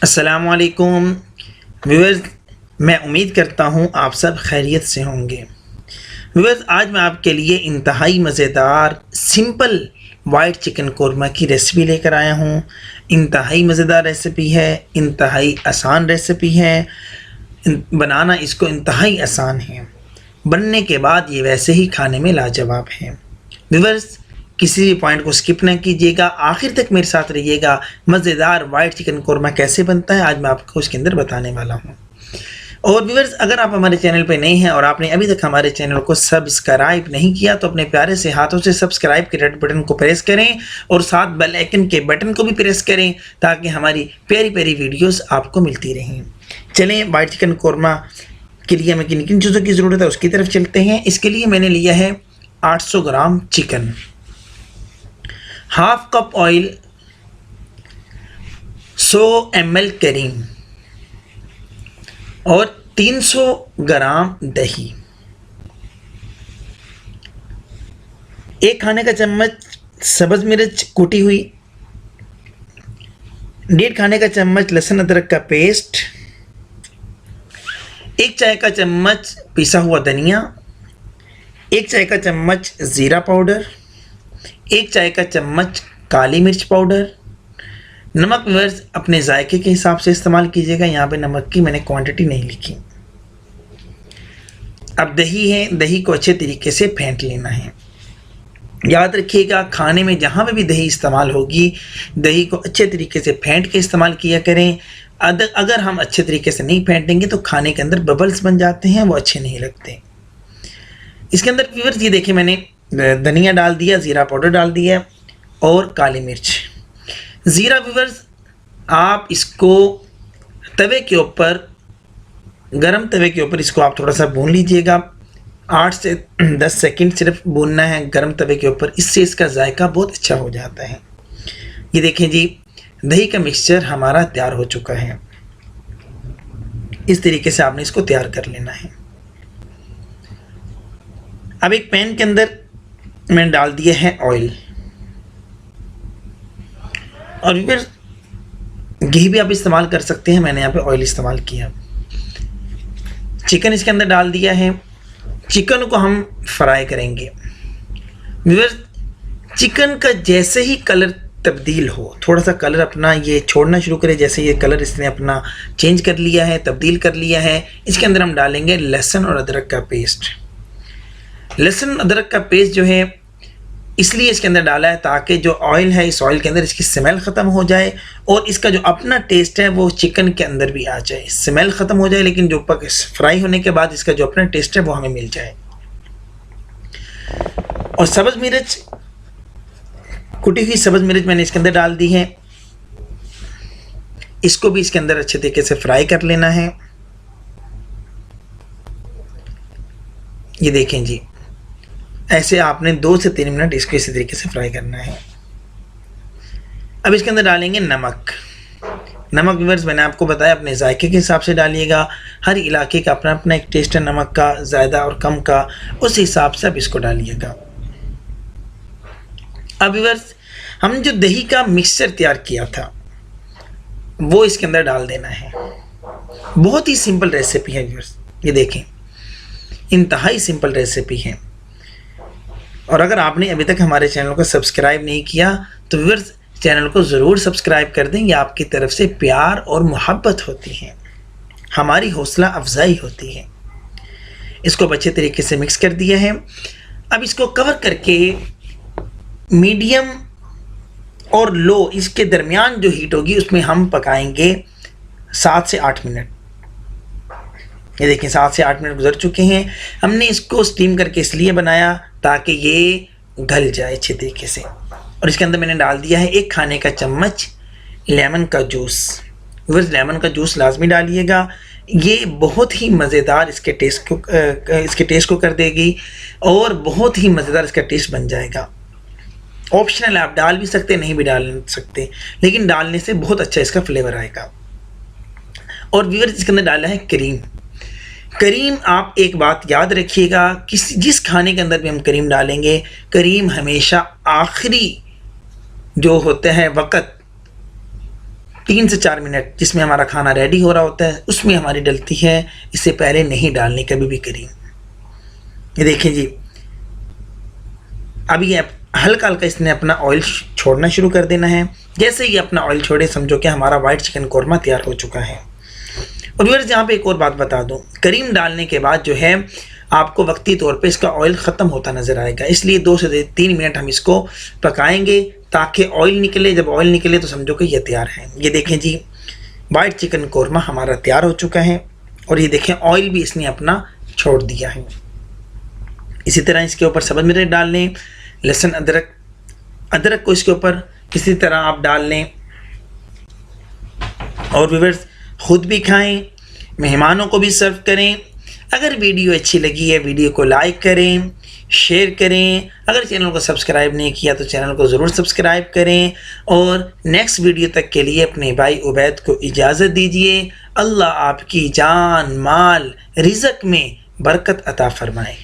अस्सलामुअलैकुम व्यूअर्स, मैं उम्मीद करता हूँ आप सब खैरियत से होंगे। व्यूअर्स, आज मैं आपके लिए इंतहाई मज़ेदार सिंपल वाइट चिकन कोरमा की रेसिपी लेकर आया हूँ। इंतहाई मज़ेदार रेसिपी है, इंतहाई आसान रेसिपी है। बनाना इसको इंतहाई आसान है। बनने के बाद ये वैसे ही खाने में लाजवाब है। व्यूअर्स, किसी भी पॉइंट को स्किप ना कीजिएगा, आखिर तक मेरे साथ रहिएगा। मज़ेदार वाइट चिकन कोरमा कैसे बनता है आज मैं आपको उसके अंदर बताने वाला हूँ। और व्यूअर्स, अगर आप हमारे चैनल पे नए हैं और आपने अभी तक हमारे चैनल को सब्सक्राइब नहीं किया तो अपने प्यारे से हाथों से सब्सक्राइब के रेड बटन को प्रेस करें और साथ बेल आइकन के बटन को भी प्रेस करें ताकि हमारी प्यारी प्यारी वीडियोस आपको मिलती रहें। चलें, वाइट चिकन कोरमा के लिए हमें किन किन चीज़ों की ज़रूरत है उसकी तरफ चलते हैं। इसके लिए मैंने लिया है 800 gram chicken, half cup oil, 100 ml करीम और 300 ग्राम दही, 1 खाने का चम्मच सब्ज मिर्च कूटी हुई, 1.5 खाने का चम्मच लहसुन अदरक का पेस्ट, 1 चाय का चम्मच पिसा हुआ धनिया, 1 चाय का चम्मच ज़ीरा पाउडर, 1 चाय का चम्मच काली मिर्च पाउडर। नमक व्यूअर्स अपने जायके के हिसाब से इस्तेमाल कीजिएगा, यहाँ पे नमक की मैंने क्वांटिटी नहीं लिखी। अब दही है, दही को अच्छे तरीके से फेंट लेना है। याद रखिएगा, खाने में जहाँ पे भी दही इस्तेमाल होगी दही को अच्छे तरीके से फेंट के इस्तेमाल किया करें। अगर हम अच्छे तरीके से नहीं फेंटेंगे तो खाने के अंदर बबल्स बन जाते हैं, वो अच्छे नहीं लगते। इसके अंदर व्यूअर्स ये देखिए, मैंने धनिया डाल दिया, ज़ीरा पाउडर डाल दिया और काली मिर्च। ज़ीरा व्यूअर्स आप इसको तवे के ऊपर, गरम तवे के ऊपर इसको आप थोड़ा सा भून लीजिएगा। 8 से 10 सेकंड सिर्फ भूनना है गरम तवे के ऊपर, इससे इसका जायका बहुत अच्छा हो जाता है। ये देखें जी, दही का मिक्सचर हमारा तैयार हो चुका है। इस तरीके से आपने इसको तैयार कर लेना है। अब एक पैन के अंदर मैंने डाल दिया है ऑयल, और फिर घी भी आप इस्तेमाल कर सकते हैं, मैंने यहाँ पे ऑयल इस्तेमाल किया। चिकन इसके अंदर डाल दिया है, चिकन को हम फ्राई करेंगे। व्यूअर्स, चिकन का जैसे ही कलर तब्दील हो, थोड़ा सा कलर अपना ये छोड़ना शुरू करे, जैसे ये कलर इसने अपना चेंज कर लिया है, तब्दील कर लिया है, इसके अंदर हम डालेंगे लहसुन और अदरक का पेस्ट। लहसुन अदरक का पेस्ट जो है इसलिए इसके अंदर डाला है ताकि जो ऑयल है, इस ऑयल के अंदर इसकी स्मेल ख़त्म हो जाए और इसका जो अपना टेस्ट है वो चिकन के अंदर भी आ जाए। स्मेल ख़त्म हो जाए लेकिन जो फ्राई होने के बाद इसका जो अपना टेस्ट है वो हमें मिल जाए। और सब्ज़ मिर्च, कुटी हुई सब्ज़ मिर्च मैंने इसके अंदर डाल दी है। इसको भी इसके अंदर अच्छे तरीके से फ्राई कर लेना है। ये देखें जी, ऐसे आपने 2 से 3 मिनट इसको इसी तरीके से फ्राई करना है। अब इसके अंदर डालेंगे नमक। नमक व्यूअर्स मैंने आपको बताया अपने जायके के हिसाब से डालिएगा। हर इलाके का अपना अपना एक टेस्ट है नमक का, ज़्यादा और कम का, उस हिसाब से आप इसको डालिएगा। अब व्यूअर्स, हम जो दही का मिक्सचर तैयार किया था वो इसके अंदर डाल देना है। बहुत ही सिंपल रेसिपी है व्यूअर्स, ये देखें, इंतहाई सिंपल रेसिपी है। और अगर आपने अभी तक हमारे चैनल को सब्सक्राइब नहीं किया तो व्यूअर्स चैनल को ज़रूर सब्सक्राइब कर दें। ये आपकी तरफ से प्यार और मोहब्बत होती है, हमारी हौसला अफजाई होती है। इसको अच्छे तरीके से मिक्स कर दिया है। अब इसको कवर करके मीडियम और लो इसके दरमियान जो हीट होगी उसमें हम पकाएंगे 7 से 8 मिनट। ये देखें, 7 से 8 मिनट गुजर चुके हैं। हमने इसको स्टीम करके इसलिए बनाया ताकि ये गल जाए अच्छे तरीके से। और इसके अंदर मैंने डाल दिया है 1 खाने का चम्मच लेमन का जूस। व्यूअर्स, लेमन का जूस लाजमी डालिएगा, ये बहुत ही मज़ेदार इसके टेस्ट को कर देगी और बहुत ही मज़ेदार इसका टेस्ट बन जाएगा। ऑप्शनल, आप डाल भी सकते, नहीं भी डाल सकते, लेकिन डालने से बहुत अच्छा इसका फ्लेवर आएगा। और व्यूअर्स, इसके अंदर डाला है करीम। करीम, आप एक बात याद रखिएगा, जिस खाने के अंदर भी हम करीम डालेंगे, करीम हमेशा आखिरी जो होता है वक़्त 3 से 4 मिनट जिसमें हमारा खाना रेडी हो रहा होता है उसमें हमारी डलती है, इससे पहले नहीं डालनी कभी भी करी। ये देखें जी, अभी ये हल्का हल्का इसने अपना ऑयल छोड़ना शुरू कर देना है। जैसे ही अपना ऑयल छोड़े समझो कि हमारा वाइट चिकन कौरमा तैयार हो चुका है। और व्यूअर्स यहाँ पे एक और बात बता दूँ, करीम डालने के बाद जो है आपको वक्ती तौर पे इसका ऑयल ख़त्म होता नज़र आएगा, इसलिए 2 से 3 मिनट हम इसको पकाएंगे ताकि ऑयल निकले। जब ऑयल निकले तो समझो कि ये तैयार है। ये देखें जी, वाइट चिकन कौरमा हमारा तैयार हो चुका है और ये देखें ऑयल भी इसने अपना छोड़ दिया है। इसी तरह इसके ऊपर सब्ज़ मिर्च डाल लें, लहसुन अदरक को इसके ऊपर इसी तरह आप डाल लें और व्यूअर्स ख़ुद भी खाएं, मेहमानों को भी सर्व करें। अगर वीडियो अच्छी लगी है वीडियो को लाइक करें, शेयर करें। अगर चैनल को सब्सक्राइब नहीं किया तो चैनल को ज़रूर सब्सक्राइब करें और नेक्स्ट वीडियो तक के लिए अपने भाई उबैद को इजाज़त दीजिए। अल्लाह आपकी जान माल रिज़्क़ में बरकत अता फरमाए।